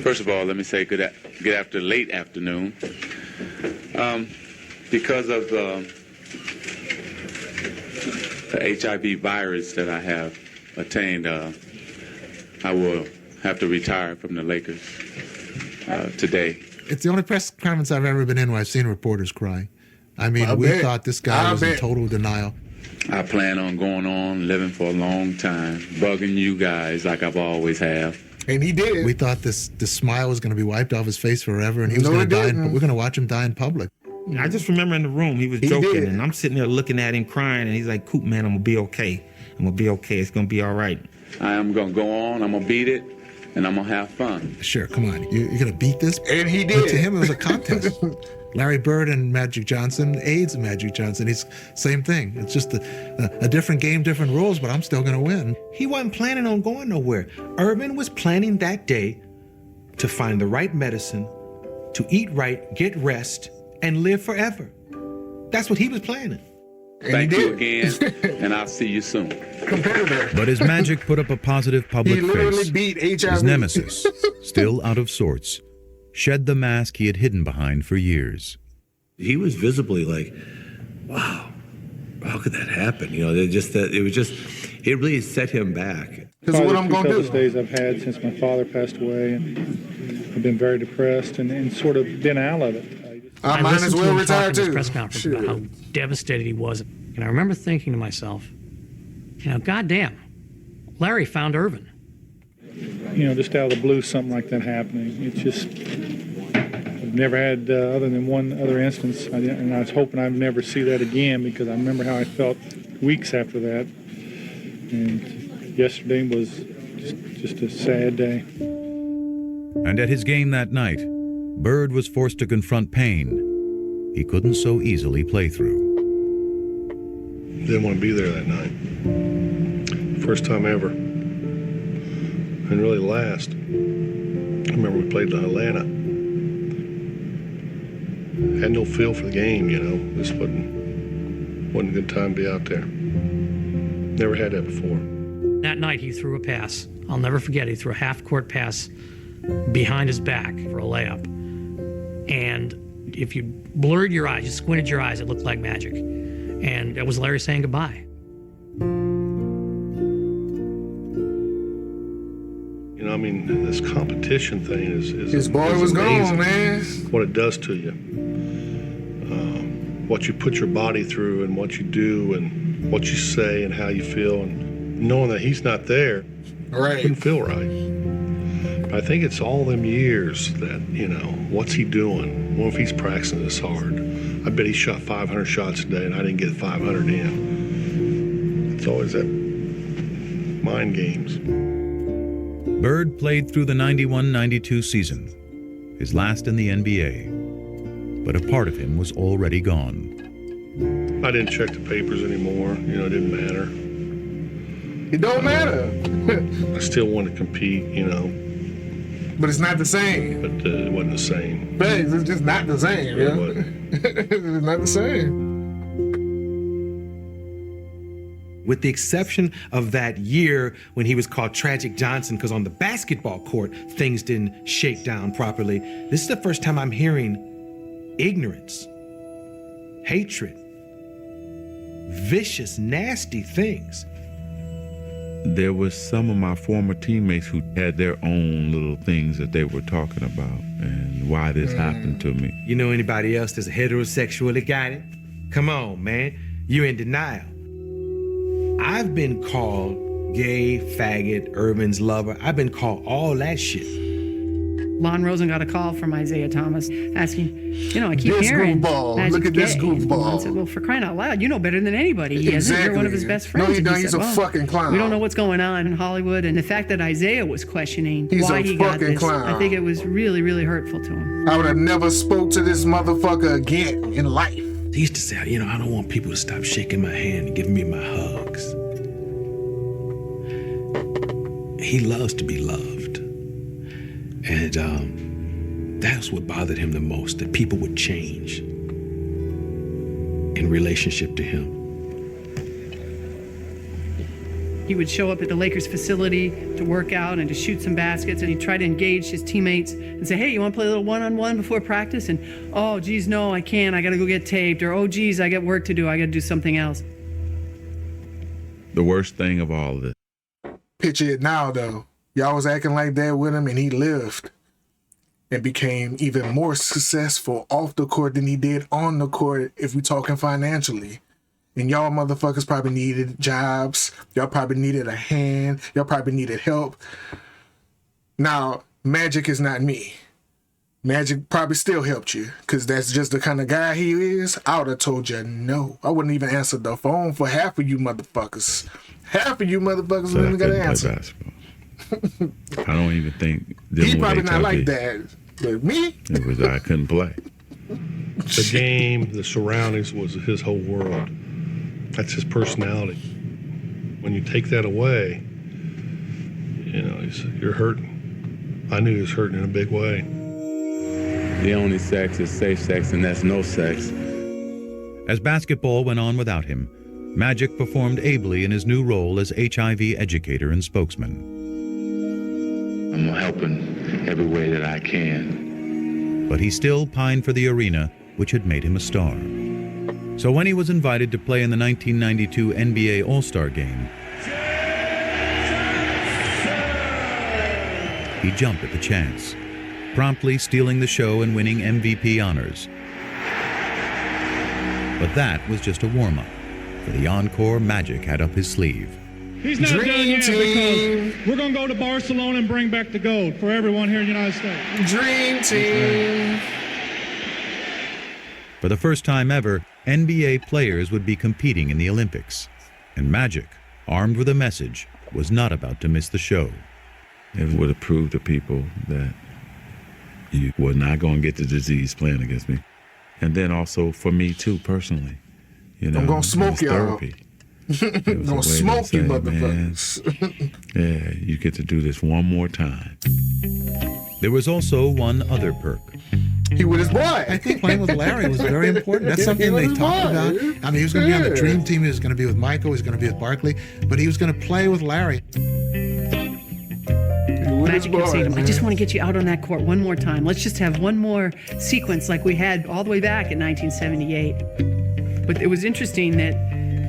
First of all, let me say good after late afternoon. Because of the HIV virus that I have attained, I will have to retire from the Lakers today. It's the only press conference I've ever been in where I've seen reporters cry. I mean, we thought this guy was in total denial. I plan on going on, living for a long time, bugging you guys like I've always have. And he did. We thought this smile was going to be wiped off his face forever, and he was going to die. We're going to watch him die in public. I just remember in the room, he was joking, and I'm sitting there looking at him crying, and he's like, Coop, man, I'm going to be okay. I'm going to be okay. It's going to be all right. I am going to go on. I'm going to beat it, and I'm going to have fun. Sure, come on. You're going to beat this? And he did. But to him, it was a contest. Larry Bird and Magic Johnson, AIDS and Magic Johnson, he's same thing. It's just a different game, different rules, but I'm still going to win. He wasn't planning on going nowhere. Urban was planning that day to find the right medicine, to eat right, get rest, and live forever. That's what he was planning. Thank you again, and I'll see you soon. Competitor. But his Magic put up a positive public He literally face. beat HIV. His nemesis, still out of sorts, shed the mask he had hidden behind for years. He was visibly like, wow, how could that happen? You know, it really set him back. Because what I'm going to do. The days I've had since my father passed away, and I've been very depressed and sort of been out of it. I might as well retire too. Press conference about how devastated he was. And I remember thinking to myself, you know, goddamn, Larry found Irvin. You know, just out of the blue, something like that happening. It's just, I've never had, other than one other instance, and I was hoping I'd never see that again, because I remember how I felt weeks after that. And yesterday was just a sad day. And at his game that night, Bird was forced to confront pain he couldn't so easily play through. Didn't want to be there that night. First time ever. And really last. I remember we played in Atlanta. Had no feel for the game, you know. This wasn't a good time to be out there. Never had that before. That night he threw a pass. I'll never forget, he threw a half-court pass behind his back for a layup. And if you blurred your eyes, you squinted your eyes, it looked like magic. And that was Larry saying goodbye. You know, I mean, this competition thing is His boy was amazing. gone, man. What it does to you. What you put your body through and what you do and what you say and how you feel, and knowing that he's not there, Right. wouldn't feel right. I think it's all them years that, you know, what's he doing? What if he's practicing this hard? I bet he shot 500 shots a day and I didn't get 500 in. It's always that mind games. Bird played through the 91-92 season, his last in the NBA. But a part of him was already gone. I didn't check the papers anymore. You know, it didn't matter. It don't matter. I still want to compete, you know, But it's not the same. but it wasn't the same. But it's just not the same, It yeah. wasn't. It's not the same. With the exception of that year when he was called Tragic Johnson, because on the basketball court, things didn't shake down properly. This is the first time I'm hearing ignorance, hatred, vicious, nasty things. There was some of my former teammates who had their own little things that they were talking about and why this happened to me. You know anybody else that's heterosexual that got it? Come on, man. You're in denial. I've been called gay, faggot, Irvin's lover. I've been called all that shit. Lon Rosen got a call from Isaiah Thomas asking, you know, I keep This hearing goofball. Magic's Look at this gay. goofball. I said, well, for crying out loud, you know better than anybody. He isn't. You're one of his best No, friends. he And don't. he He's said, a well, fucking clown. we don't know what's going on in Hollywood. And the fact that Isaiah was questioning He's why a he got fucking this, clown. I think it was really, really hurtful to him. I would have never spoke to this motherfucker again in life. He used to say, you know, I don't want people to stop shaking my hand and giving me my hugs. He loves to be loved. And that's what bothered him the most, that people would change in relationship to him. He would show up at the Lakers facility to work out and to shoot some baskets, and he'd try to engage his teammates and say, hey, you want to play a little one-on-one before practice? And, oh, geez, no, I can't. I got to go get taped. Or, oh, geez, I got work to do. I got to do something else. The worst thing of all of this. Picture it now, though. Y'all was acting like that with him, and he lived and became even more successful off the court than he did on the court if we're talking financially. And y'all motherfuckers probably needed jobs. Y'all probably needed a hand. Y'all probably needed help. Now, Magic is not me. Magic probably still helped you because that's just the kind of guy he is. I would have told you no. I wouldn't even answer the phone for half of you motherfuckers. Half of you motherfuckers wouldn't even got an answer. I don't even think he probably not like that. But me? It was I couldn't play. The game, the surroundings was his whole world. That's his personality. When you take that away, you know, you're hurting. I knew he was hurting in a big way. The only sex is safe sex, and that's no sex. As basketball went on without him, Magic performed ably in his new role as HIV educator and spokesman. I'm helping every way that I can. But he still pined for the arena, which had made him a star. So when he was invited to play in the 1992 NBA All-Star Game, he jumped at the chance, promptly stealing the show and winning MVP honors. But that was just a warm-up. For the encore, Magic had up his sleeve. He's not done yet because we're going to go to Barcelona and bring back the gold for everyone here in the United States. Dream team. For the first time ever, NBA players would be competing in the Olympics. And Magic, armed with a message, was not about to miss the show. It would have proved to people that you were not going to get the disease playing against me. And then also for me too, personally. You know, I'm going to smoke y'all. Therapy. I'm going to smoke you motherfuckers. Yeah, you get to do this one more time. There was also one other perk. He with his boy. I think playing with Larry was very important. That's something they talked about. I mean, he was going to be on the dream team. He was going to be with Michael. He was going to be with Barkley. But he was going to play with Larry. Magic kept saying to him, I just want to get you out on that court one more time. Let's just have one more sequence like we had all the way back in 1978. But it was interesting that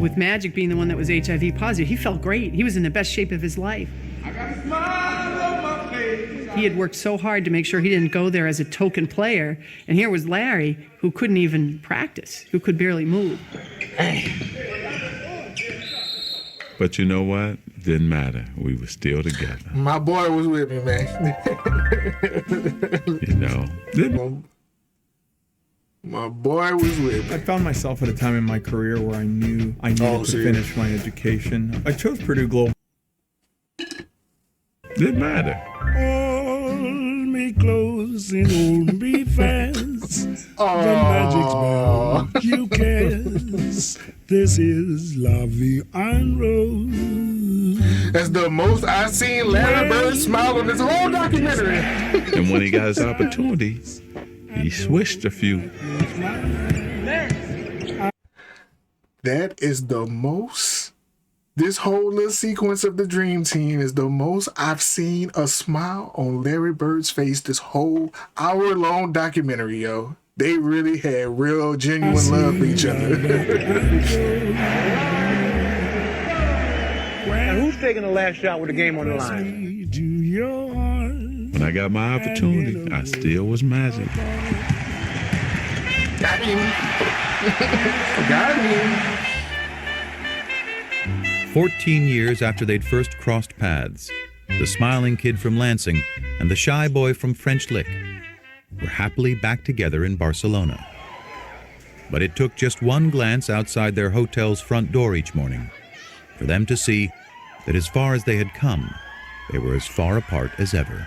with Magic being the one that was HIV positive, he felt great. He was in the best shape of his life. I got a smile on my face. He had worked so hard to make sure he didn't go there as a token player. And here was Larry, who couldn't even practice, who could barely move. But you know what? Didn't matter. We were still together. My boy was with me, man. You know. My boy was with me. I found myself at a time in my career where I knew I needed to finish my education. I chose Purdue Global. Didn't matter. Hold me close and hold me fast. The magic's spell you cast. This is La Vie en Rose. That's the most I've seen Larry Bird smile on this whole documentary. And when he got his opportunity, he switched a few. That is the most. This whole little sequence of the Dream Team is the most I've seen a smile on Larry Bird's face this whole hour-long documentary, yo. They really had real, genuine love for each other. Now, who's taking the last shot with the game on the line? When I got my opportunity, I still was Magic. Got him. Got him. 14 years after they'd first crossed paths, the smiling kid from Lansing and the shy boy from French Lick were happily back together in Barcelona. But it took just one glance outside their hotel's front door each morning for them to see that as far as they had come, they were as far apart as ever.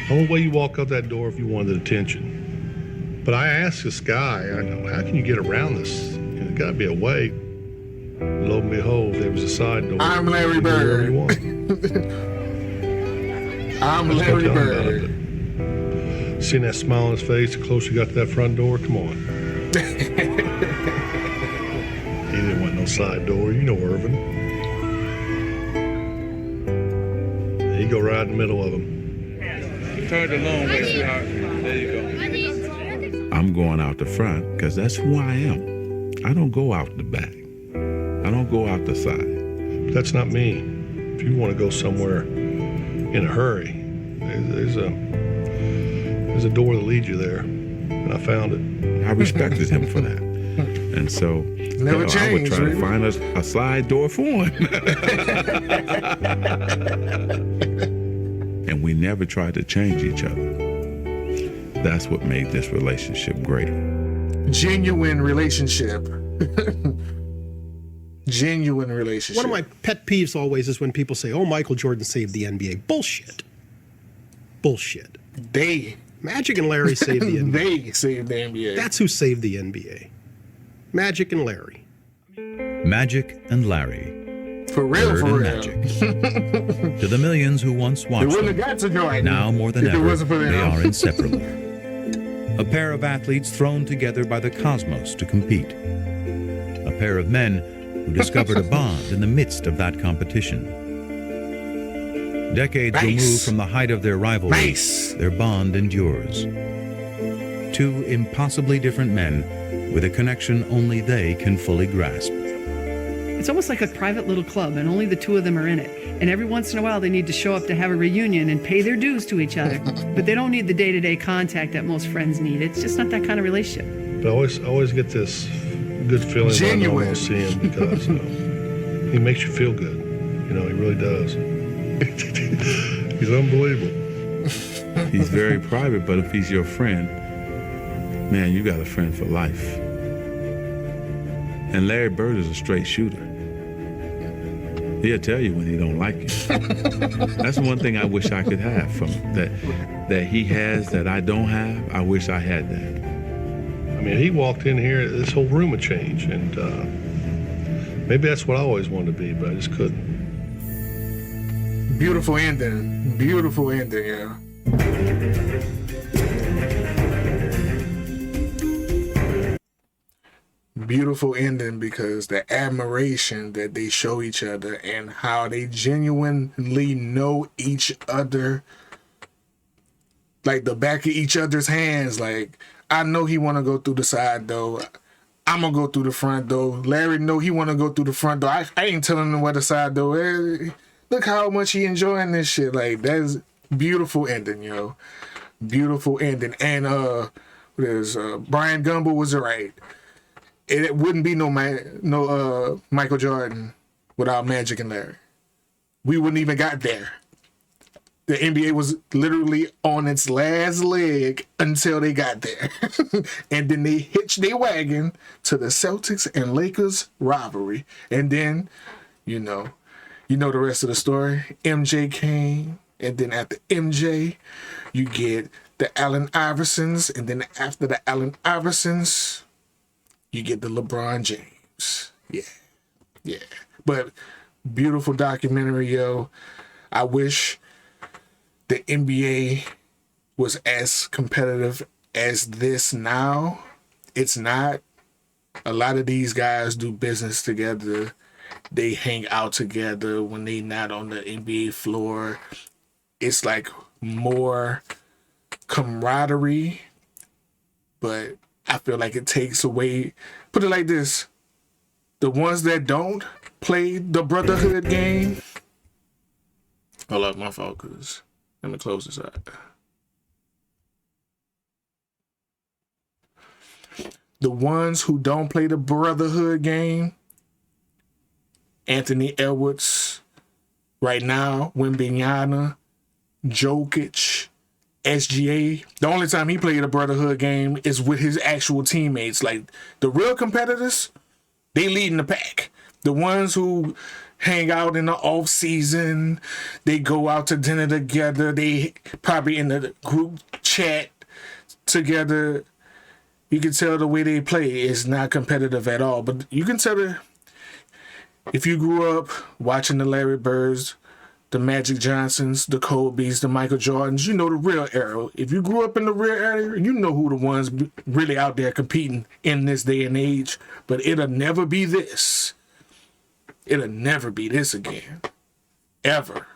The only way you walk out that door if you wanted attention. But I asked this guy, I know, how can you get around this? There's got to be a way. Lo and behold, there was a side door. I'm Larry Bird. I'm Larry Bird. Seeing that smile on his face, the closer you got to that front door, come on. He didn't want no side door, you know Irvin. He go right in the middle of them. Turn the long way, sweetheart. There you go. I'm going out the front because that's who I am. I don't go out the back. I don't go out the side. That's not me. If you want to go somewhere in a hurry, there's a door that leads you there, and I found it. I respected him for that. And so Never I would changed, try to really. find a slide door for him. And we never tried to change each other. That's what made this relationship great. Genuine relationship. Genuine relationship. One of my pet peeves always is when people say, "Oh, Michael Jordan saved the NBA." Bullshit. Bullshit. Magic and Larry saved the NBA. They saved the NBA. That's who saved the NBA. Magic and Larry. Magic and Larry. For real, Bird for and real. Magic. To the millions who once watched wouldn't them, have got to Jordan now more than if it ever, wasn't for them. they are inseparable. A pair of athletes thrown together by the cosmos to compete. A pair of men who discovered a bond in the midst of that competition. Decades removed from the height of their rivalry, their bond endures. Two impossibly different men with a connection only they can fully grasp. It's almost like a private little club, and only the two of them are in it. And every once in a while, they need to show up to have a reunion and pay their dues to each other. But they don't need the day-to-day contact that most friends need. It's just not that kind of relationship. But I always get this good feeling when I Genuine. don't see him because he makes you feel good. You know, he really does. He's unbelievable. He's very private, but if he's your friend, man, you got a friend for life. And Larry Bird is a straight shooter. He'll tell you when he don't like you. That's one thing I wish I could have from that he has that I don't have. I wish I had that. I mean, he walked in here, this whole room would change, and maybe that's what I always wanted to be, but I just couldn't. Beautiful ending. Beautiful ending, yeah. Beautiful ending because the admiration that they show each other and how they genuinely know each other, like the back of each other's hands. Like, I know he want to go through the side door. I'm gonna go through the front door. Larry know he want to go through the front door. I ain't telling him where the side door is. Look how much he enjoying this shit. Like, that's beautiful ending, yo. Beautiful ending. And Brian Gumble was right. It wouldn't be no Michael Jordan without Magic and Larry. We wouldn't even got there. The NBA was literally on its last leg until they got there. And then they hitched their wagon to the Celtics and Lakers rivalry. And then, you know the rest of the story. MJ came, and then after MJ, you get the Allen Iversons, and then after the Allen Iversons, you get the LeBron James. Yeah. But beautiful documentary, yo. I wish the NBA was as competitive as this now. It's not. A lot of these guys do business together. They hang out together when they not on the NBA floor. It's like more camaraderie, but I feel like it takes away. Put it like this: the ones that don't play the brotherhood game. Hold up, my fault, cause let me close this out. The ones who don't play the brotherhood game, Anthony Edwards, right now, Wembanyama, Jokic, SGA. The only time he played a brotherhood game is with his actual teammates. Like, the real competitors, they leading the pack. The ones who hang out in the off season, they go out to dinner together, they probably in the group chat together. You can tell the way they play is not competitive at all. But you can tell if you grew up watching the Larry Birds, the Magic Johnsons, the Kobe's, the Michael Jordans, you know the real era. If you grew up in the real era, you know who the ones really out there competing in this day and age. But it'll never be this. It'll never be this again. Ever.